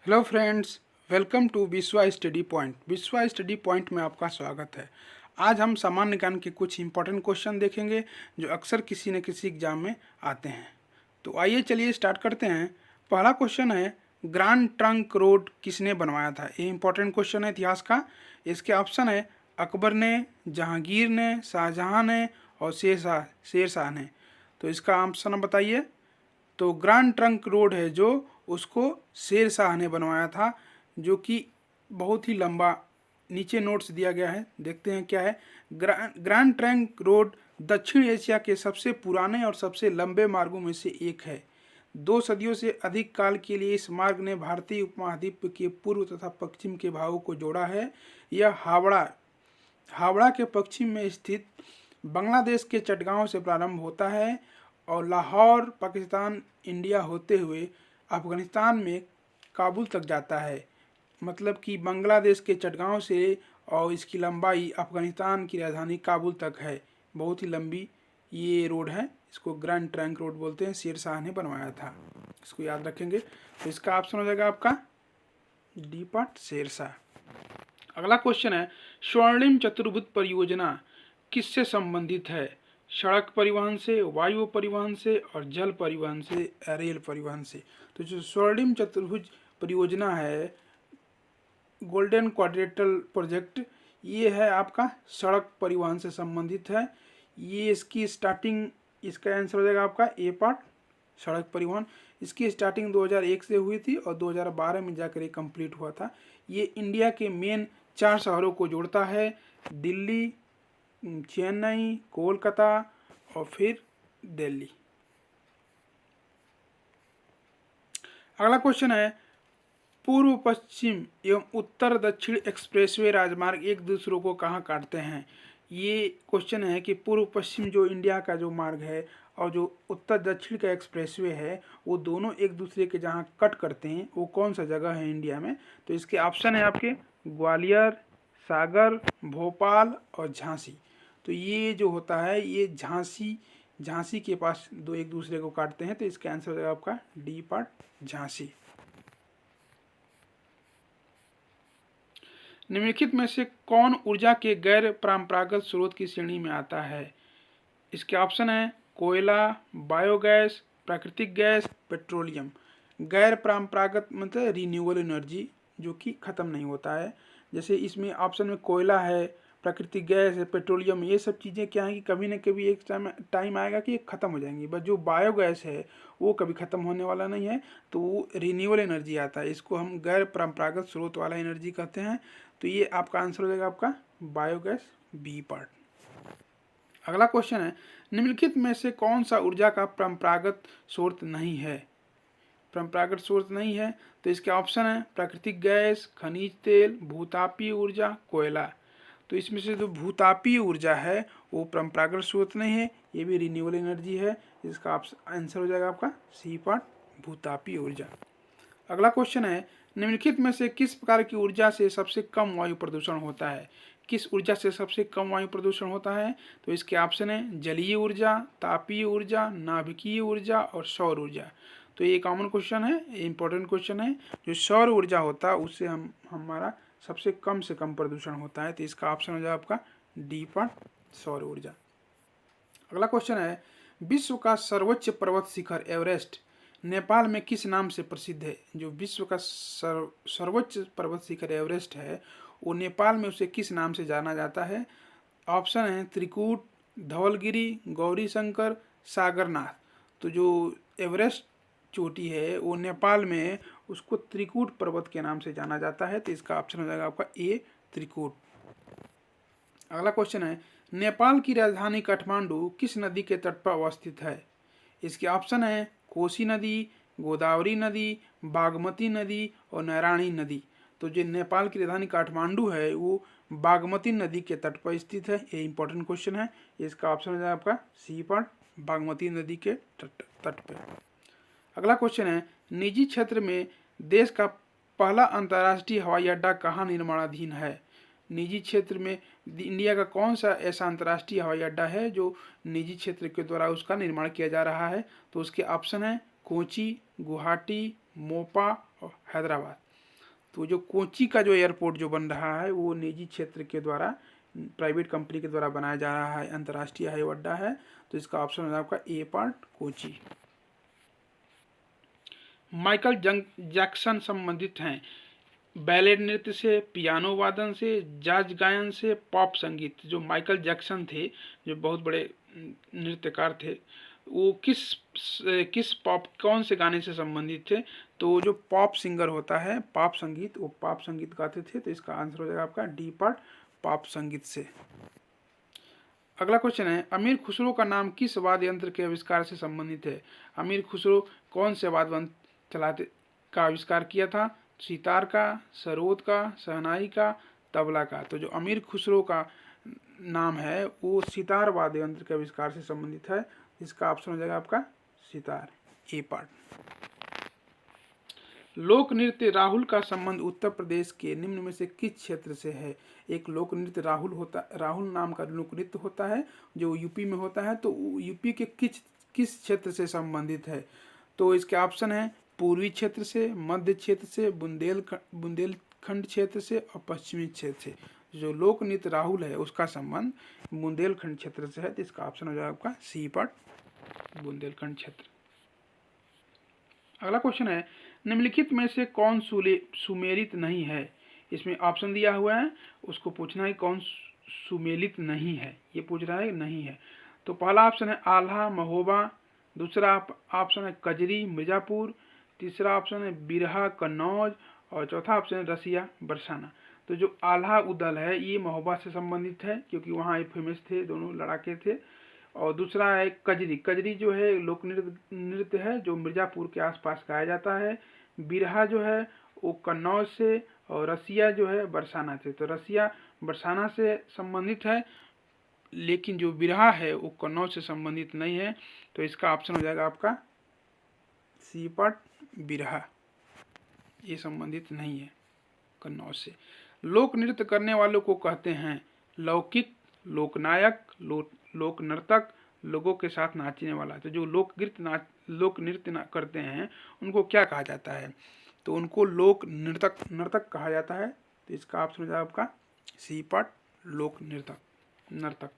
Hello friends, welcome to विश्वा study point. विश्वा study point में आपका स्वागत है। आज हम सामान्य ज्ञान के कुछ इंपॉर्टेंट क्वेश्चन देखेंगे जो अक्सर किसी न किसी एग्जाम में आते हैं। तो आइए चलिए स्टार्ट करते हैं। पहला क्वेश्चन है, ग्रैंड ट्रंक रोड किसने बनवाया था? ये इंपॉर्टेंट क्वेश्चन है इतिहास का। इसके ऑप्शन है अकबर ने, जहांगीर ने, शाहजहां ने और शेरशाह ने। तो इसका ऑप्शन बताइए। तो ग्रैंड ट्रंक रोड है जो उसको शेरशाह ने बनवाया था, जो कि बहुत ही लंबा। नीचे नोट्स दिया गया है, देखते हैं क्या है। ग्रैंड ट्रंक रोड दक्षिण एशिया के सबसे पुराने और सबसे लंबे मार्गों में से एक है। 2 सदियों से अधिक काल के लिए इस मार्ग ने भारतीय उपमहाद्वीप के पूर्व तथा पश्चिम के भागों को जोड़ा है। यह हावड़ा हावड़ा के पश्चिम में स्थित बांग्लादेश के चटगांव से प्रारंभ होता है और लाहौर, पाकिस्तान, इंडिया होते हुए अफगानिस्तान में काबुल तक जाता है। मतलब कि बांग्लादेश के चटगांव से, और इसकी लंबाई अफगानिस्तान की राजधानी काबुल तक है। बहुत ही लंबी ये रोड है। इसको ग्रैंड ट्रंक रोड बोलते हैं। शेरशाह ने बनवाया था, इसको याद रखेंगे। तो इसका ऑप्शन हो जाएगा आपका डी पार्ट, शेरशाह। अगला क्वेश्चन है, स्वर्णिम चतुर्भुज परियोजना किससे संबंधित है? सड़क परिवहन से, वायु परिवहन से और जल परिवहन से, रेल परिवहन से। तो जो स्वर्णिम चतुर्भुज परियोजना है, गोल्डन क्वाड्रेटल प्रोजेक्ट, ये है आपका सड़क परिवहन से संबंधित है। ये इसकी स्टार्टिंग, इसका आंसर हो जाएगा आपका ए पार्ट, सड़क परिवहन। इसकी स्टार्टिंग 2001 से हुई थी और 2012 में जाकर ये कंप्लीट हुआ था। ये इंडिया के मेन 4 शहरों को जोड़ता है, दिल्ली, चेन्नई, कोलकाता और फिर दिल्ली। अगला क्वेश्चन है, पूर्व पश्चिम एवं उत्तर दक्षिण एक्सप्रेसवे राजमार्ग एक दूसरे को कहाँ काटते हैं? ये क्वेश्चन है कि पूर्व पश्चिम जो इंडिया का जो मार्ग है और जो उत्तर दक्षिण का एक्सप्रेसवे है, वो दोनों एक दूसरे के जहाँ कट करते हैं, वो कौन सा जगह है इंडिया में? तो इसके ऑप्शन है आपके ग्वालियर, सागर, भोपाल और झांसी। तो ये जो होता है, ये झांसी के पास दो एक दूसरे को काटते हैं। तो इसका आंसर हो जाएगा आपका डी पार्ट, झांसी। निम्नलिखित में से कौन ऊर्जा के गैर परंपरागत स्रोत की श्रेणी में आता है? इसके ऑप्शन है कोयला, बायोगैस, प्राकृतिक गैस, पेट्रोलियम। गैर परंपरागत मतलब रिन्यूएबल एनर्जी, जो कि खत्म नहीं होता है। जैसे इसमें ऑप्शन में कोयला है, प्राकृतिक गैस है, पेट्रोलियम, ये सब चीज़ें क्या है कि कभी न कभी एक टाइम आएगा कि ये खत्म हो जाएंगी। बट जो बायोगैस है वो कभी खत्म होने वाला नहीं है, तो वो रिन्यूएबल एनर्जी आता है। इसको हम गैर परंपरागत स्रोत वाला एनर्जी कहते हैं। तो ये आपका आंसर हो जाएगा आपका बायोगैस, बी पार्ट। अगला क्वेश्चन है, निम्नलिखित में से कौन सा ऊर्जा का परंपरागत स्रोत नहीं है? परंपरागत स्रोत नहीं है, तो इसके ऑप्शन है प्राकृतिक गैस, खनिज तेल, भूतापीय ऊर्जा, कोयला। तो इसमें से जो भूतापीय ऊर्जा है वो परंपरागत स्रोत नहीं है, ये भी रिन्यूएबल एनर्जी है। इसका आंसर हो जाएगा आपका सी पार्ट, भूतापीय ऊर्जा। अगला क्वेश्चन है, निम्नलिखित में से किस प्रकार की ऊर्जा से सबसे कम वायु प्रदूषण होता है? किस ऊर्जा से सबसे कम वायु प्रदूषण होता है? तो इसके ऑप्शन है जलीय ऊर्जा, तापीय ऊर्जा, नाभिकीय ऊर्जा और सौर ऊर्जा। तो ये कॉमन क्वेश्चन है, इंपॉर्टेंट क्वेश्चन है। जो सौर ऊर्जा होता है उससे हमारा सबसे कम से कम प्रदूषण होता है। तो इसका ऑप्शन हो जाएगा आपका डी पार्ट, सौर ऊर्जा। अगला क्वेश्चन है, विश्व का सर्वोच्च पर्वत शिखर एवरेस्ट नेपाल में किस नाम से प्रसिद्ध है? जो विश्व का सर्वोच्च पर्वत शिखर एवरेस्ट है, वो नेपाल में उसे किस नाम से जाना जाता है? ऑप्शन है त्रिकूट, धवलगिरी, गौरी शंकर, सागरनाथ। तो जो एवरेस्ट चोटी है वो नेपाल में, उसको त्रिकूट पर्वत के नाम से जाना जाता है। तो इसका ऑप्शन हो जाएगा आपका ए, त्रिकूट। अगला क्वेश्चन है, नेपाल की राजधानी काठमांडू किस नदी के तट पर अवस्थित है? इसके ऑप्शन है कोसी नदी, गोदावरी नदी, बागमती नदी और नारायणी नदी। तो जो नेपाल की राजधानी काठमांडू है वो बागमती नदी के तट पर स्थित है। ये इंपॉर्टेंट क्वेश्चन है। इसका ऑप्शन है आपका सी पार्ट, बागमती नदी के तट पर। अगला क्वेश्चन है, निजी क्षेत्र में देश का पहला अंतर्राष्ट्रीय हवाई अड्डा कहाँ निर्माणाधीन है? निजी क्षेत्र में इंडिया का कौन सा ऐसा अंतर्राष्ट्रीय हवाई अड्डा है जो निजी क्षेत्र के द्वारा उसका निर्माण किया जा रहा है? तो उसके ऑप्शन है कोची, गुवाहाटी, मोपा और हैदराबाद। तो जो कोची का जो एयरपोर्ट जो बन रहा है वो निजी क्षेत्र के द्वारा, प्राइवेट कंपनी के द्वारा बनाया जा रहा है, अंतर्राष्ट्रीय हवाई अड्डा है। तो इसका ऑप्शन है आपका ए पार्ट कोची। माइकल जैक्सन संबंधित हैं बैले नृत्य से, पियानो वादन से, जाज गायन से, पॉप संगीत। जो माइकल जैक्सन थे, जो बहुत बड़े नृत्यकार थे, वो किस पॉप कौन से गाने से संबंधित थे? तो जो पॉप सिंगर होता है, पॉप संगीत, वो पॉप संगीत गाते थे। तो इसका आंसर हो जाएगा आपका डी पार्ट पॉप संगीत से। अगला क्वेश्चन है, अमीर खुसरो का नाम किस वाद्य यंत्र के आविष्कार से संबंधित है? अमीर खुसरो कौन से वाद्य यंत्र चलाते का आविष्कार किया था? सितार का, सरोद का, शहनाई का, तबला का। तो जो अमीर खुसरो का नाम है वो सितार वाद्य यंत्र के आविष्कार से संबंधित है। इसका ऑप्शन हो जाएगा आपका सितार, ए पार्ट। लोक नृत्य राहुल का संबंध उत्तर प्रदेश के निम्न में से किस क्षेत्र से है? एक लोक नृत्य राहुल नाम का लोक नृत्य होता है जो यूपी में होता है। तो यूपी के किस क्षेत्र से संबंधित है? तो इसके ऑप्शन है पूर्वी क्षेत्र से, मध्य क्षेत्र से, बुंदेलखंड क्षेत्र से और पश्चिमी क्षेत्र से। जो लोक नृत्य राहुल है उसका संबंध बुंदेलखंड क्षेत्र से है। तो इसका ऑप्शन हो जाएगा आपका सी पार्ट, बुंदेलखंड क्षेत्र। अगला क्वेश्चन है, निम्नलिखित में से कौन सुमेलित नहीं है? इसमें ऑप्शन दिया हुआ है, उसको पूछना है कौन सुमेलित नहीं है, ये पूछ रहा है नहीं है। तो पहला ऑप्शन है आल्हा महोबा, दूसरा ऑप्शन है कजरी मिर्जापुर, तीसरा ऑप्शन है बिरहा कन्नौज और चौथा ऑप्शन है रसिया बरसाना। तो जो आल्हा उदल है ये महोबा से संबंधित है क्योंकि वहाँ फेमस थे, दोनों लड़ाके थे। और दूसरा है कजरी। कजरी जो है लोक नृत्य है जो मिर्जापुर के आसपास गाया जाता है। बिरहा जो है वो कन्नौज से और रसिया जो है बरसाना से। तो रसिया बरसाना से संबंधित है, लेकिन जो बिरहा है वो कन्नौज से संबंधित नहीं है। तो इसका ऑप्शन हो जाएगा आपका सी पार्ट, बिरहा, ये संबंधित नहीं है कन्नौज से। लोक नृत्य करने वालों को कहते हैं लौकिक, लोकनायक, लोक नर्तक, लोगों के साथ नाचने वाला। तो जो लोक नृत्य करते हैं उनको क्या कहा जाता है? तो उनको लोक नर्तक कहा जाता है। तो इसका ऑप्शन हो जाएगा आपका सी पार्ट, लोक नर्तक।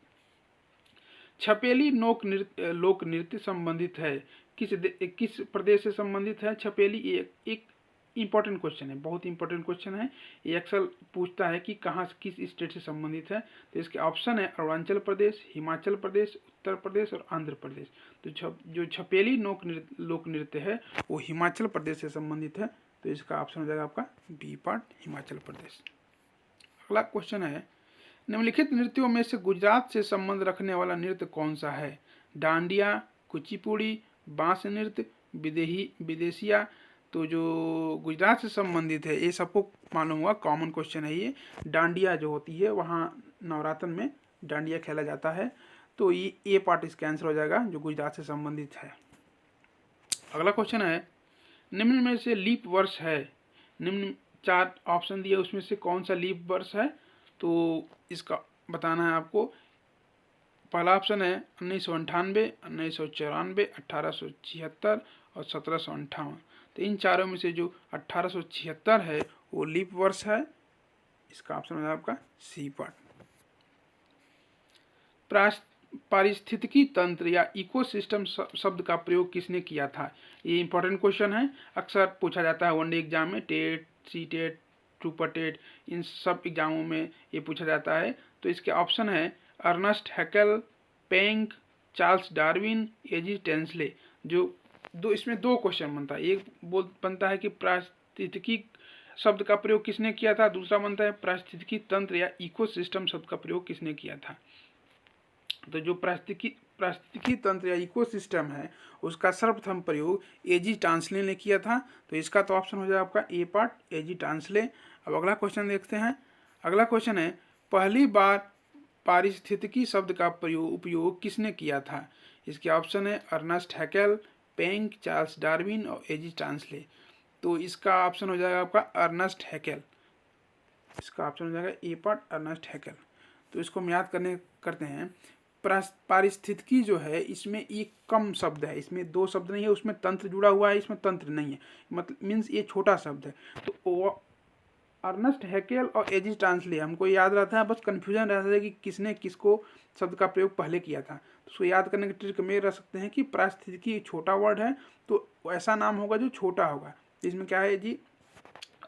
छपेली लोक नृत्य संबंधित है किस प्रदेश से संबंधित है? छपेली एक इंपॉर्टेंट क्वेश्चन है, बहुत इंपॉर्टेंट क्वेश्चन है। ये अक्सर पूछता है कि कहाँ किस स्टेट से संबंधित है। तो इसके ऑप्शन है अरुणाचल प्रदेश, हिमाचल प्रदेश, उत्तर प्रदेश और आंध्र प्रदेश। तो जो छपेली लोक नृत्य है वो हिमाचल प्रदेश से संबंधित है। तो इसका ऑप्शन हो जाएगा आपका बी पार्ट, हिमाचल प्रदेश। अगला क्वेश्चन है, निम्नलिखित नृत्यों में से गुजरात से संबंध रखने वाला नृत्य कौन सा है? डांडिया, कुचिपुड़ी, बांस नृत्य, विदेशिया। तो जो गुजरात से संबंधित है ये सबको मालूम हुआ, कॉमन क्वेश्चन है ये। डांडिया जो होती है वहाँ नवरात्र में डांडिया खेला जाता है। तो ये ए पार्ट इसका आंसर हो जाएगा जो गुजरात से संबंधित है। अगला क्वेश्चन है, निम्न में से लीप वर्ष है, निम्न 4 ऑप्शन दिए उसमें से कौन सा लीप वर्ष है? तो इसका बताना है आपको। पहला ऑप्शन है 1998, 1994, 1876 और 1758। तो इन चारों में से जो 1876 है वो लीप वर्ष है। इसका ऑप्शन है आपका सी पार्ट। पारिस्थितिकी तंत्र या इकोसिस्टम शब्द का प्रयोग किसने किया था? ये इंपॉर्टेंट क्वेश्चन है, अक्सर पूछा जाता है वनडे एग्जाम में, TET, C TET, super TET, इन सब एग्जामों में ये पूछा जाता है। तो इसके ऑप्शन है Ernst Haeckel, Penck, Charles Darwin, A G Tansley. जो इसमें 2 क्वेश्चन बनता है, एक बनता है कि पारिस्थितिकी शब्द का प्रयोग किसने किया था, दूसरा बनता है पारिस्थितिकी तंत्र या इकोसिस्टम शब्द का प्रयोग किसने किया था। तो जो पारिस्थितिकी तंत्र या इकोसिस्टम है उसका सर्वप्रथम प्रयोग एजी टांसले ने किया था। तो इसका तो ऑप्शन हो जाएगा आपका ए पार्ट, एजी टांसले। अब अगला क्वेश्चन देखते हैं। अगला क्वेश्चन है, पहली बार पारिस्थितिकी शब्द का उपयोग किसने किया था? इसके ऑप्शन है Ernst Haeckel, Penck, Charles Darwin और एजी टांसले। तो इसका ऑप्शन हो जाएगा आपका अर्नस्ट हैकेल। इसका ऑप्शन हो जाएगा ए पार्ट, अर्नस्ट हैकेल। तो इसको हम याद करते हैं। पारिस्थितिकी जो है इसमें एक कम शब्द है, इसमें 2 शब्द नहीं है, उसमें तंत्र जुड़ा हुआ है, इसमें तंत्र नहीं है, मतलब मीन्स ये छोटा शब्द है। तो अर्नेस्ट हैकेल और एजी टांसले, हमको याद रहता है, बस कन्फ्यूजन रहता है कि किसने किसको शब्द का प्रयोग पहले किया था। तो उसको याद करने के ट्रिक में रह सकते हैं कि पारिस्थितिकी छोटा वर्ड है तो ऐसा नाम होगा जो छोटा होगा। इसमें क्या है जी,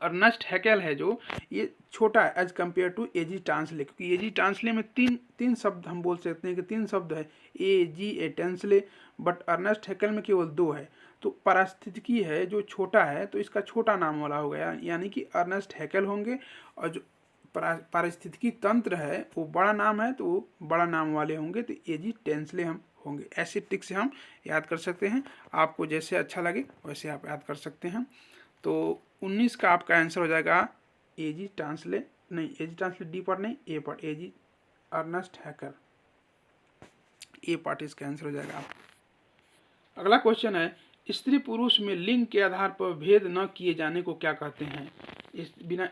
अर्नेस्ट हैकेल है जो ये छोटा है as compare to AG Tansley, क्योंकि एजी टांसले में तीन शब्द हम बोल सकते हैं कि 3 शब्द है, ए जी ए टांसले, बट अर्नेस्ट हैकेल में केवल 2 है। तो पारिस्थितिकी है जो छोटा है तो इसका छोटा नाम वाला हो गया, यानी कि अर्नेस्ट हैकेल होंगे, और जो पारिस्थितिकी तंत्र है वो बड़ा नाम है तो वो बड़ा नाम वाले होंगे, तो एजी टांसले हम होंगे। ऐसे ट्रिक से हम याद कर सकते हैं, आपको जैसे अच्छा लगे वैसे आप याद कर सकते हैं। तो 19 का आपका आंसर हो जाएगा एजी टांसले, नहीं एजी टांसले डी पार्ट नहीं, ए पार्ट, एजी अर्नेस्ट हैकेल, ए पार्ट इसका आंसर हो जाएगा। अगला क्वेश्चन है, स्त्री पुरुष में लिंग के आधार पर भेद न किए जाने को क्या कहते हैं? बिना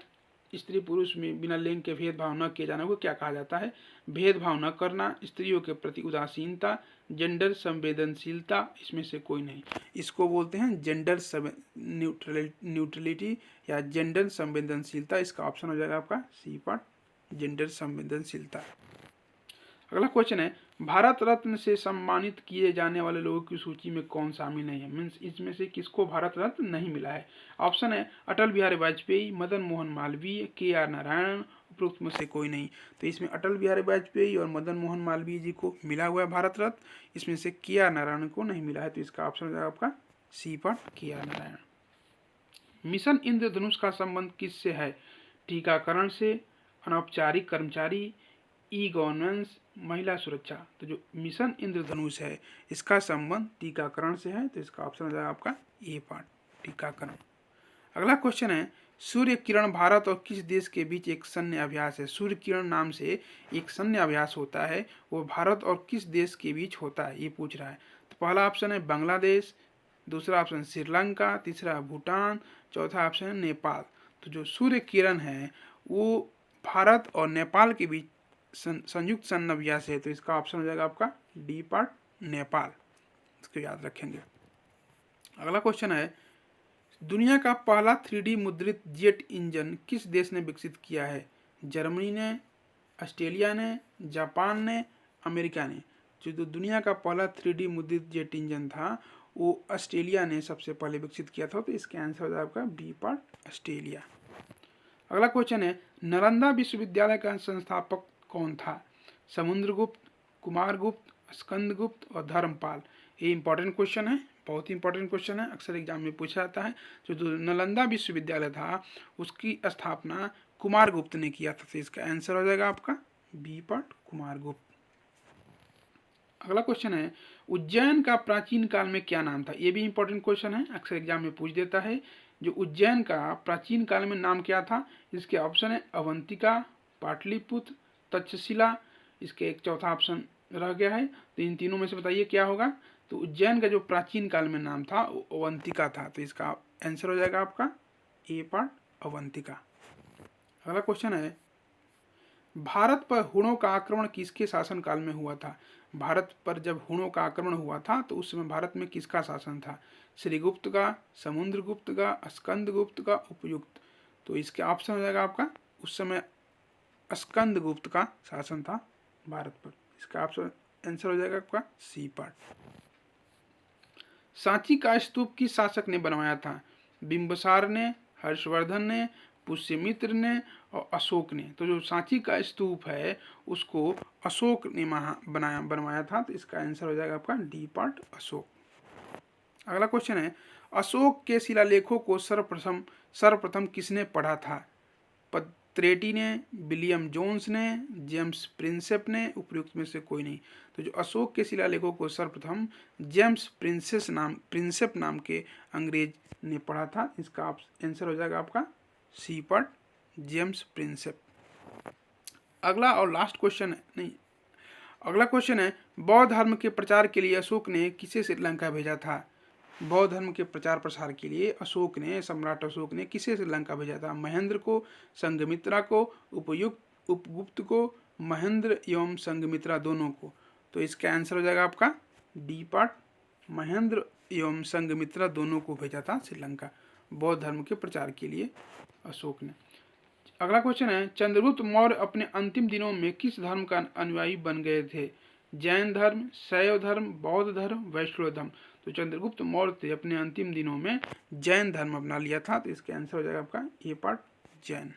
स्त्री पुरुष में बिना लिंग के भेदभाव न किए जाने को क्या कहा जाता है? भेदभाव न करना, स्त्रियों के प्रति उदासीनता, जेंडर संवेदनशीलता, इसमें से कोई नहीं। इसको बोलते हैं जेंडर न्यूट्रलिटी या जेंडर संवेदनशीलता। इसका ऑप्शन हो जाएगा आपका सी पार्ट, जेंडर संवेदनशीलता। अगला क्वेश्चन है, भारत रत्न से सम्मानित किए जाने वाले लोगों की सूची में कौन शामिल नहीं है? मीन्स इसमें से किसको भारत रत्न नहीं मिला है? ऑप्शन है अटल बिहारी वाजपेयी, मदन मोहन मालवीय, के आर नारायण, उपरोक्त में से कोई नहीं। तो इसमें अटल बिहारी वाजपेयी और मदन मोहन मालवीय जी को मिला हुआ है भारत रत्न, इसमें से के आर नारायण को नहीं मिला है। तो इसका ऑप्शन हो जाएगा आपका सी पार्ट, के आर नारायण। मिशन इंद्रधनुष का संबंध किससे है? टीकाकरण से, अनौपचारिक कर्मचारी, ई गवर्नेंस, महिला सुरक्षा। तो जो मिशन इंद्रधनुष है इसका संबंध टीकाकरण से है, तो इसका ऑप्शन हो जाएगा आपका ए पार्ट, टीकाकरण। अगला क्वेश्चन है, सूर्य किरण भारत और किस देश के बीच एक सैन्य अभ्यास है? सूर्य किरण नाम से एक सैन्य अभ्यास होता है, वो भारत और किस देश के बीच होता है ये पूछ रहा है। तो पहला ऑप्शन है बांग्लादेश, दूसरा ऑप्शन श्रीलंका, तीसरा भूटान, चौथा ऑप्शन है नेपाल। तो जो सूर्य किरण है वो भारत और नेपाल के बीच संयुक्त सैन्य अभ्यास है, तो इसका ऑप्शन हो जाएगा आपका डी पार्ट, नेपाल। इसको याद रखेंगे। अगला क्वेश्चन है, दुनिया का पहला 3D मुद्रित जेट इंजन किस देश ने विकसित किया है? जर्मनी ने, ऑस्ट्रेलिया ने, जापान ने, अमेरिका ने। जो दुनिया का पहला 3D मुद्रित जेट इंजन था वो ऑस्ट्रेलिया ने सबसे पहले विकसित किया था, तो इसका आंसर हो जाएगा आपका बी पार्ट, ऑस्ट्रेलिया। अगला क्वेश्चन है, नालंदा विश्वविद्यालय का संस्थापक कौन था? समुद्रगुप्त, कुमारगुप्त, स्कंदगुप्त और धर्मपाल। ये इंपॉर्टेंट क्वेश्चन है, बहुत ही इंपॉर्टेंट क्वेश्चन है, अक्सर एग्जाम में पूछा जाता है। जो नालंदा विश्वविद्यालय था उसकी स्थापना कुमारगुप्त ने किया था, तो इसका आंसर हो जाएगा आपका बी पार्ट, कुमारगुप्त। अगला क्वेश्चन है, उज्जैन का प्राचीन काल में क्या नाम था? ये भी इंपॉर्टेंट क्वेश्चन है, अक्सर एग्जाम में पूछ देता है। जो उज्जैन का प्राचीन काल में नाम क्या था? इसके ऑप्शन है अवंतिका, पाटलिपुत्र, तक्षशिला, इसके एक चौथा ऑप्शन रह गया है। तो इन तीनों में से बताइए क्या होगा? तो उज्जैन का जो प्राचीन काल में नाम था वो अवंतिका था, तो इसका आंसर हो जाएगा आपका ए पार्ट, अवंतिका। अगला क्वेश्चन है, भारत पर हुणों का आक्रमण किसके शासनकाल में हुआ था? भारत पर जब हुणों का आक्रमण हुआ था तो उस समय भारत में किसका शासन था? श्रीगुप्त का, समुद्रगुप्त का, स्कंदगुप्त का, उपयुक्त। तो इसके ऑप्शन हो जाएगा आपका उस समय स्कंदगुप्त का शासन था भारत पर, इसका ऑप्शन आंसर हो जाएगा आपका सी पार्ट। सांची का स्तूप किस शासक ने बनवाया था? बिंबिसार ने, हर्षवर्धन ने, पुष्यमित्र ने और अशोक ने। तो जो सांची का स्तूप है उसको अशोक ने बनवाया था, तो इसका आंसर हो जाएगा आपका डी पार्ट, अशोक। अगला क्वेश्चन है, अशोक के शिलालेखों को सर्वप्रथम किसने पढ़ा था? त्रेटी ने, विलियम जोन्स ने, जेम्स प्रिंसेप ने, उपयुक्त में से कोई नहीं। तो जो अशोक के शिलालेखों को सर्वप्रथम जेम्स प्रिंसेप नाम के अंग्रेज ने पढ़ा था, इसका आंसर हो जाएगा आपका सी पार्ट, जेम्स प्रिंसेप। अगला और लास्ट क्वेश्चन है, नहीं अगला क्वेश्चन है, बौद्ध धर्म के प्रचार के लिए अशोक ने किसे श्रीलंका भेजा था? बौद्ध धर्म के प्रचार प्रसार के लिए सम्राट अशोक ने किसे श्रीलंका भेजा था? महेंद्र को, संघमित्रा को, उपगुप्त को, महेंद्र एवं संघमित्रा दोनों को। तो इसका आंसर हो जाएगा आपका डी पार्ट, महेंद्र एवं संघमित्रा दोनों को भेजा था श्रीलंका बौद्ध धर्म के प्रचार के लिए अशोक ने। अगला क्वेश्चन है, चंद्रगुप्त मौर्य अपने अंतिम दिनों में किस धर्म का अनुयायी बन गए थे? जैन धर्म, शैव धर्म, बौद्ध धर्म, वैष्णव धर्म। तो चंद्रगुप्त मौर्य थे अपने अंतिम दिनों में जैन धर्म अपना लिया था, तो इसका आंसर हो जाएगा आपका ये पार्ट जैन।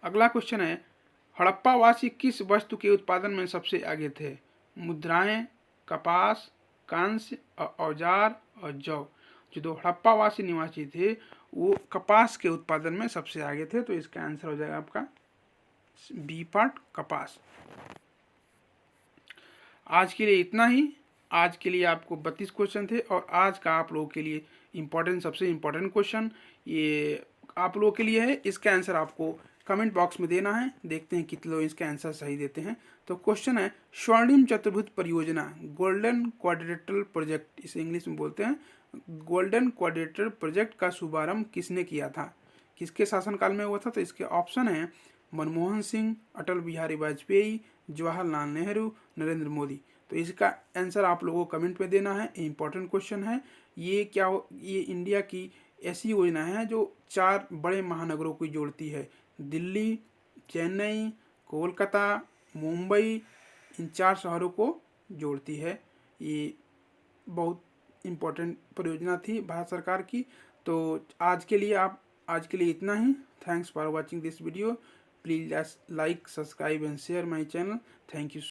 अगला क्वेश्चन है, हड़प्पावासी किस वस्तु के उत्पादन में सबसे आगे थे? मुद्राएं, कपास, कांस्य, औजार और जौ। जो हड़प्पावासी निवासी थे वो कपास के उत्पादन में सबसे आगे थे, तो इसका आंसर हो जाएगा आपका बी पार्ट कपास। आज के लिए इतना ही। आज के लिए आपको 32 क्वेश्चन थे और आज का आप लोगों के लिए सबसे इम्पोर्टेंट क्वेश्चन ये आप लोगों के लिए है। इसका आंसर आपको कमेंट बॉक्स में देना है, देखते हैं कितने लोग इसका आंसर सही देते हैं। तो क्वेश्चन है, स्वर्णिम चतुर्भुज परियोजना गोल्डन क्वाड्रिलेटरल प्रोजेक्ट, इसे इंग्लिश में बोलते हैं गोल्डन क्वाड्रिलेटरल प्रोजेक्ट का शुभारंभ किसने किया था? किसके शासनकाल में हुआ था? तो इसके ऑप्शन है मनमोहन सिंह, अटल बिहारी वाजपेयी, जवाहरलाल नेहरू, नरेंद्र मोदी। तो इसका आंसर आप लोगों को कमेंट में देना है। इंपॉर्टेंट क्वेश्चन है ये। ये इंडिया की ऐसी योजना है जो 4 बड़े महानगरों को जोड़ती है, दिल्ली, चेन्नई, कोलकाता, मुंबई, इन 4 शहरों को जोड़ती है। ये बहुत इम्पोर्टेंट परियोजना थी भारत सरकार की। तो आज के लिए इतना ही। Thanks for watching this video. Please like, subscribe and share my channel. Thank you.